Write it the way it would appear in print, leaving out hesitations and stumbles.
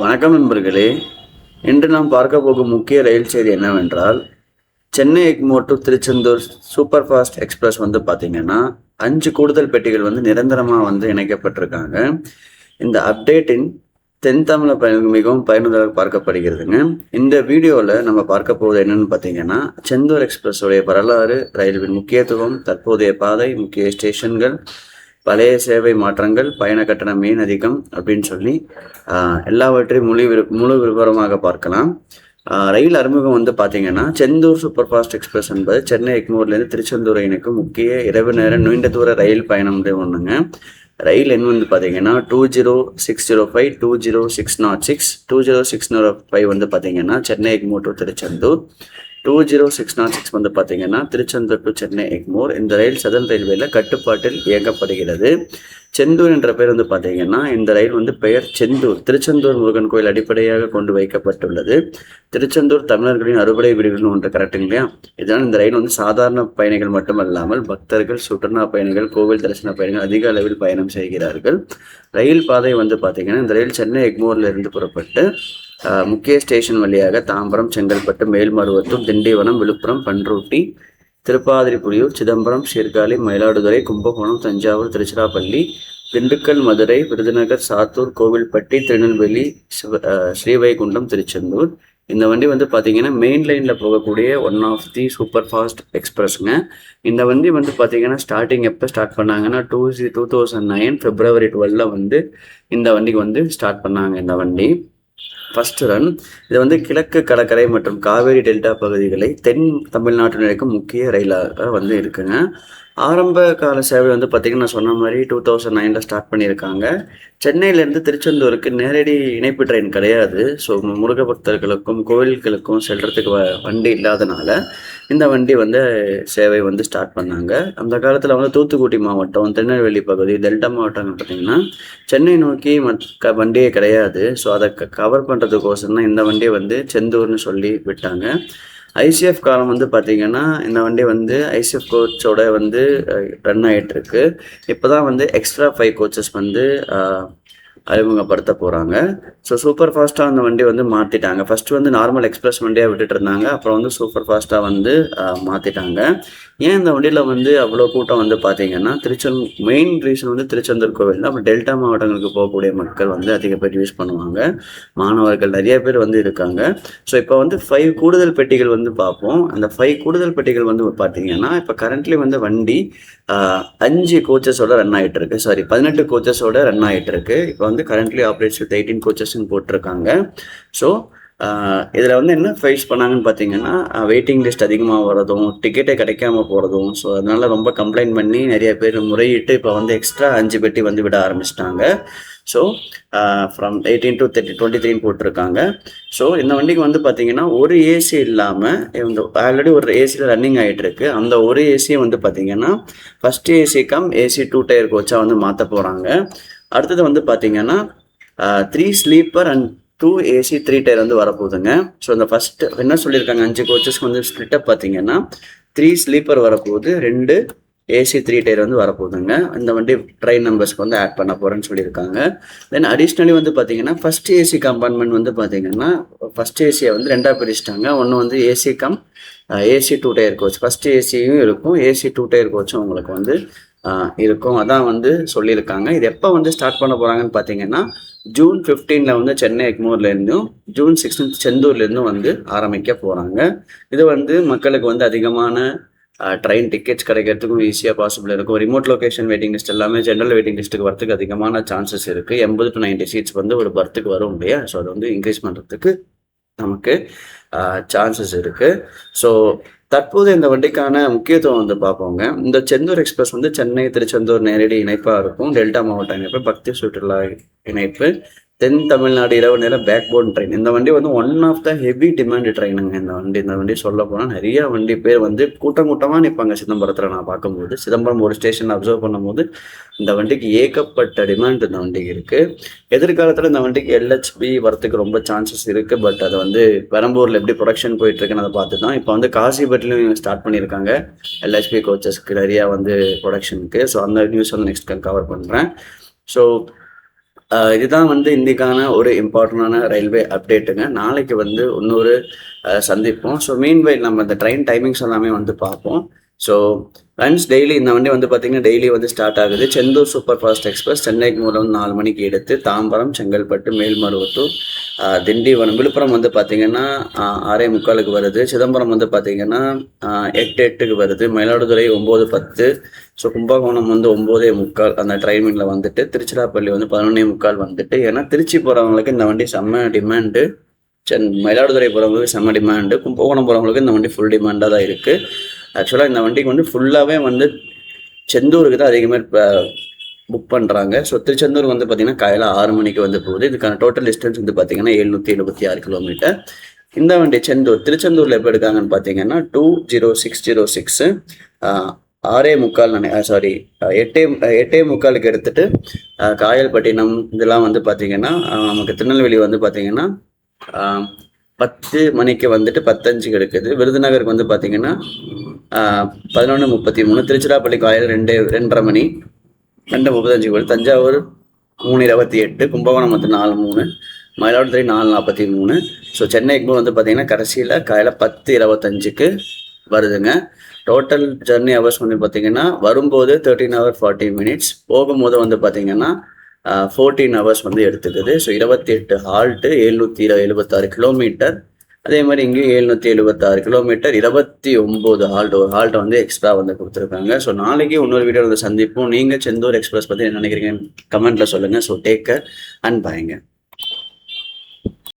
வணக்கம் நண்பர்களே. இன்று நாம் பார்க்க போகும் முக்கிய ரயில் செய்தி என்னவென்றால், Chennai Egmore to Tiruchendur super fast express பார்த்தீங்கன்னா 5 கூடுதல் பெட்டிகள் நிரந்தரமாக இணைக்கப்பட்டிருக்காங்க. இந்த அப்டேட்டின் தென் தமிழ மிகவும் பயனுள்ளதாக பார்க்கப்படுகிறதுங்க. இந்த வீடியோவில் நம்ம பார்க்க போவது என்னன்னு பார்த்தீங்கன்னா, செந்தூர் எக்ஸ்பிரஸோடைய வரலாறு, ரயில்வின் முக்கியத்துவம், தற்போதைய பாதை, முக்கிய ஸ்டேஷன்கள், பழைய சேவை மாற்றங்கள், பயண கட்டணம் ஏன் அதிகம் அப்படின்னு சொல்லி எல்லாவற்றையும் முழு விவரமாக பார்க்கலாம். ரயில் அறிமுகம் பார்த்தீங்கன்னா, செந்தூர் சூப்பர் ஃபாஸ்ட் எக்ஸ்பிரஸ் என்பது சென்னை எக்மோர்லேருந்து திருச்செந்தூர் இணைக்கும் முக்கிய இரவு நேர நீண்ட தூர ரயில் பயணம் ஒன்றுங்க. ரயில் எண் பார்த்தீங்கன்னா 20605, 20606, 20605 பார்த்தீங்கன்னா சென்னை எக்மோர் டு திருச்செந்தூர், 20606 பார்த்தீங்கன்னா திருச்செந்தூர் டு சென்னை எக்மோர். இந்த ரயில் சதன் ரயில்வேல கட்டுப்பாட்டில் இயங்கப்படுகிறது. செந்தூர் என்ற பெயர் பார்த்தீங்கன்னா, இந்த ரயில் பெயர் செந்தூர், திருச்செந்தூர் முருகன் கோயில் அடிப்படையாக கொண்டு வைக்கப்பட்டுள்ளது. திருச்செந்தூர் தமிழர்களின் அறுபடை வீடுகள் ஒன்று, கரெக்டுங்க இல்லையா? இதனால் இந்த ரயில் சாதாரண பயணிகள் மட்டுமல்லாமல் பக்தர்கள், சுற்றுலா பயணிகள், கோவில் தரிசன பயணிகள் அதிக அளவில் பயணம் செய்கிறார்கள். ரயில் பாதை பார்த்தீங்கன்னா, இந்த ரயில் சென்னை எக்மோர்ல இருந்து புறப்பட்டு முக்கிய ஸ்டேஷன் வழியாக தாம்பரம், செங்கல்பட்டு, மேல்மருவத்தூர், திண்டிவனம், விழுப்புரம், பண்ருட்டி, திருப்பாதிரிப்புலியூர், சிதம்பரம், சீர்காழி, மயிலாடுதுறை, கும்பகோணம், தஞ்சாவூர், திருச்சிராப்பள்ளி, திண்டுக்கல், மதுரை, விருதுநகர், சாத்தூர், கோவில்பட்டி, திருநெல்வேலி, ஸ்ரீவைகுண்டம், திருச்செந்தூர். இந்த வண்டி பார்த்தீங்கன்னா மெயின் லைனில் போகக்கூடிய one of the super fast எக்ஸ்பிரஸ்ங்க. இந்த வண்டி பார்த்தீங்கன்னா ஸ்டார்டிங் எப்போ ஸ்டார்ட் பண்ணாங்கன்னா 2009 February 12 இந்த வண்டிக்கு ஸ்டார்ட் பண்ணாங்க. இந்த வண்டி ஃபர்ஸ்ட் ரன். இது கிழக்கு கடற்கரை மற்றும் காவேரி டெல்டா பகுதிகளை தென் தமிழ்நாட்டில் இருக்கும் முக்கிய ரயிலாக இருக்குங்க. ஆரம்ப கால சேவை பார்த்தீங்கன்னா நான் சொன்ன மாதிரி 2009 ஸ்டார்ட் பண்ணியிருக்காங்க. சென்னையிலேருந்து திருச்செந்தூருக்கு நேரடி இணைப்பு ட்ரெயின் கிடையாது. ஸோ முருக பக்தர்களுக்கும் கோவில்களுக்கும் செல்றதுக்கு வண்டி இல்லாதனால இந்த வண்டி சேவை ஸ்டார்ட் பண்ணாங்க. அந்த காலத்தில் தூத்துக்குடி மாவட்டம், திருநெல்வேலி பகுதி, டெல்டா மாவட்டங்கள் பார்த்தீங்கன்னா சென்னை நோக்கி வண்டியே கிடையாது. ஸோ அதை கவர் பண்ணுறதுக்கோசரம் தான் இந்த வண்டியை செந்தூர்னு சொல்லி விட்டாங்க. ஐசிஎஃப் காலம் பார்த்தீங்கன்னா இந்த வண்டி ஐசிஎஃப் கோச்சோட ரன் ஆகிட்டு இருக்கு. இப்போ தான் எக்ஸ்ட்ரா 5 கோச்சஸ் அறிமுகப்படுத்த போகிறாங்க. ஸோ சூப்பர் ஃபாஸ்ட்டாக அந்த வண்டி மாற்றிட்டாங்க. ஃபஸ்ட்டு நார்மல் எக்ஸ்பிரஸ் வண்டியாக விட்டுட்டு இருந்தாங்க. அப்புறம் சூப்பர் ஃபாஸ்ட்டாக மாற்றிட்டாங்க. ஏன் இந்த வண்டியில் அவ்வளோ கூட்டம் பார்த்தீங்கன்னா, மெயின் ரீசன் திருச்செந்தூர் கோவில். அப்புறம் டெல்டா மாவட்டங்களுக்கு போகக்கூடிய மக்கள் அதிக பேர் யூஸ் பண்ணுவாங்க. மாணவர்கள் நிறைய பேர் இருக்காங்க. ஸோ இப்போ 5 கூடுதல் பெட்டிகள் பார்ப்போம். அந்த 5 கூடுதல் பெட்டிகள் பார்த்தீங்கன்னா, இப்போ கரண்ட்லி வண்டி 5 கோச்சஸோட ரன் ஆகிட்டு இருக்கு. 18 கோச்சஸோட ரன் ஆகிட்டு இருக்கு. இப்போ கரண்ட்லி ஆப்ரேட்ஸ் வித் 18 கோச்சஸ்ன்னு போட்டிருக்காங்க. ஸோ இதில் என்ன ஃபேஸ் பண்ணாங்கன்னு பார்த்தீங்கன்னா, வெயிட்டிங் லிஸ்ட் அதிகமாக வரதும், டிக்கெட்டே கிடைக்காம போகிறதும். ஸோ அதனால ரொம்ப கம்ப்ளைண்ட் பண்ணி நிறைய பேர் முறையிட்டு இப்போ எக்ஸ்ட்ரா 5 பெட்டி விட ஆரம்பிச்சிட்டாங்க. ஸோ ஃப்ரம் 18 to 23 போட்டிருக்காங்க. ஸோ இந்த வண்டிக்கு பார்த்தீங்கன்னா ஒரு ஏசி இல்லாமல் ஆல்ரெடி ஒரு ஏசியில் ரன்னிங் ஆகிட்டு இருக்கு. அந்த ஒரு ஏசியை பார்த்தீங்கன்னா first AC cum AC 2 tier கோச்சாக மாற்ற போகிறாங்க. அடுத்தது பார்த்தீங்கன்னா 3 ஸ்லீப்பர் அண்ட் 2 ஏசி 3 டயர் வரப்போகுதுங்க. ஸோ இந்த ஃபர்ஸ்ட் என்ன சொல்லியிருக்காங்க, 5 கோச்சஸ்க்கு ஸ்ப்ளிட்டப் பார்த்தீங்கன்னா 3 ஸ்லீப்பர் வரப்போகுது, 2 ஏசி 3 டயர் வரப்போகுதுங்க. இந்த வண்டி ட்ரெயின் நம்பர்ஸ்க்கு ஆட் பண்ண போகிறேன்னு சொல்லியிருக்காங்க. தென் அடிஷ்னலி பார்த்தீங்கன்னா ஃபர்ஸ்ட் ஏசி கம்பார்ட்மெண்ட் பார்த்தீங்கன்னா ஃபர்ஸ்ட் ஏசியை ரெண்டாக பிரிச்சுட்டாங்க. ஒன்று AC cum AC 2 tier coach. First ஏசியும் இருக்கும், ஏசி 2 டயர் கோச்சும் உங்களுக்கு இருக்கும். அதான் சொல்லியிருக்காங்க. இது எப்போ ஸ்டார்ட் பண்ண போகிறாங்கன்னு பார்த்தீங்கன்னா, June 15 சென்னை எக்மோர்லேருந்தும், June 16 செந்தூர்லேருந்தும் ஆரம்பிக்க போகிறாங்க. இது மக்களுக்கு அதிகமான ட்ரெயின் டிக்கெட்ஸ் கிடைக்கிறதுக்கும் ஈஸியாக பாசிபிள் இருக்கும். ரிமோட் லொக்கேஷன் வெயிட்டிங் லிஸ்ட் எல்லாமே ஜென்ரல் வெயிட்டிங் லிஸ்ட்டுக்கு வரதுக்கு அதிகமான சான்சஸ் இருக்குது. 80 to 90 சீட்ஸ் ஒரு பர்த்துக்கு வரும் இல்லையா? ஸோ அதை இன்க்ரீஸ் பண்ணுறதுக்கு நமக்கு சான்சஸ் இருக்குது. ஸோ தற்போது இந்த வண்டிக்கான முக்கியத்துவம் பார்ப்போங்க. இந்த செந்தூர் எக்ஸ்பிரஸ் சென்னை திருச்செந்தூர் நேரடி இணைப்பாக இருக்கும். டெல்டா மாவட்ட இணைப்பு, பக்தி சுற்றுலா இணைப்பு, தென் தமிழ்நாடு இரவு நேர பேக் போன் ட்ரெயின். இந்த வண்டி one of the heavy demand ட்ரெயினுங்க. இந்த வண்டி சொல்ல போனால் நிறைய வண்டி பேர் கூட்டமாக நிற்பாங்க சிதம்பரத்தில். நான் பார்க்கும்போது சிதம்பரம் ஒரு ஸ்டேஷன் அப்சர்வ் பண்ணும்போது இந்த வண்டிக்கு ஏகப்பட்ட டிமாண்ட் இந்த வண்டிக்கு இருக்குது. எதிர்காலத்தில் இந்த வண்டிக்கு எல்ஹெச்பி வரத்துக்கு ரொம்ப சான்சஸ் இருக்குது. பட் அதை பெரம்பூரில் எப்படி ப்ரொடக்ஷன் போயிட்டுருக்குன்னு அதை பார்த்து தான் இப்போ காசிபேட்லையும் ஸ்டார்ட் பண்ணியிருக்காங்க எல்ஹெச்பி கோச்சஸ்க்கு நிறையா ப்ரொடக்ஷனுக்கு. ஸோ அந்த நியூஸ் நெக்ஸ்ட் கவர் பண்ணுறேன். ஸோ இதுதான் வந்து இன்றைக்கான ஒரு இம்பார்ட்டண்டான ரயில்வே அப்டேட்டுங்க. நாளைக்கு வந்து இன்னொரு சந்திப்போம். ஸோ மீன்வைல் நம்ம இந்த ட்ரெயின் டைமிங்ஸ் எல்லாமே வந்து பார்ப்போம். ஸோ லன்ச் டெய்லி இந்த வண்டி வந்து பார்த்திங்கன்னா டெய்லி வந்து ஸ்டார்ட் ஆகுது. செந்தூர் சூப்பர் ஃபாஸ்ட் எக்ஸ்பிரஸ் சென்னைக்கு மூலம் 4 மணிக்கு எடுத்து தாம்பரம், செங்கல்பட்டு, மேல்மருவத்தூர், திண்டிவனம், விழுப்புரம் வந்து பார்த்திங்கன்னா 6:45 வருது. சிதம்பரம் வந்து பார்த்திங்கன்னா 8:08 வருது. மயிலாடுதுறை 9:10. ஸோ கும்பகோணம் வந்து 9:45 அந்த ட்ரைனிங்கில் வந்துட்டு. திருச்சிராப்பள்ளி வந்து 11:45 வந்துட்டு. ஏன்னா திருச்சி போகிறவங்களுக்கு இந்த வண்டி செம்ம டிமாண்டு. மயிலாடுதுறை போகிறவங்களுக்கு செம்ம டிமாண்டு. கும்பகோணம் போகிறவங்களுக்கு இந்த வண்டி ஃபுல் டிமாண்டாக தான் இருக்குது. ஆக்சுவலாக இந்த வண்டிக்கு வந்து ஃபுல்லாகவே வந்து செந்தூருக்கு தான் அதிகமாக புக் பண்ணுறாங்க. ஸோ திருச்செந்தூர் வந்து பார்த்திங்கன்னா காலையில் 6 மணிக்கு வந்து போகுது. இதுக்கான டோட்டல் டிஸ்டன்ஸ் வந்து பார்த்திங்கன்னா 776 கிலோமீட்டர். இந்த வண்டி திருச்செந்தூரில் எப்போ எடுக்காங்கன்னு பார்த்தீங்கன்னா 20606 8:45 எடுத்துட்டு காயல்பட்டினம் இதெல்லாம் வந்து பார்த்திங்கன்னா நமக்கு திருநெல்வேலி வந்து பார்த்திங்கன்னா 10 மணிக்கு வந்துட்டு 10:05 எடுக்குது. விருதுநகருக்கு வந்து பார்த்திங்கன்னா 11:33. திருச்சிராப்பள்ளி காலையில் 2:30 மணி 2:35 வருது. தஞ்சாவூர் 3:28. கும்பகோணம் வந்து 4:03. மயிலாடுதுறை 4:43. ஸோ சென்னைக்கு வந்து பார்த்திங்கன்னா கடைசியில் காலையில் 10:25 வருதுங்க. டோட்டல் ஜர்னி ஹவர்ஸ் வந்து பார்த்திங்கன்னா வரும்போது 13 hours 40 minutes, போகும்போது வந்து பார்த்திங்கன்னா 14 hours வந்து எடுத்துக்குது. So 28 halt, 776 kilometre. அதே மாதிரி இங்கேயும் 776 கிலோமீட்டர், 29 ஹால்ட் வந்து எக்ஸ்ட்ரா வந்து கொடுத்துருக்காங்க. ஸோ நாளைக்கு இன்னொரு வீடியோ வந்து சந்திப்போம். நீங்கள் செந்தூர் எக்ஸ்பிரஸ் பற்றி என்ன நினைக்கிறீங்க கமெண்ட்டில் சொல்லுங்கள். ஸோ டேக் கேர் அண்ட் பாய்ங்க.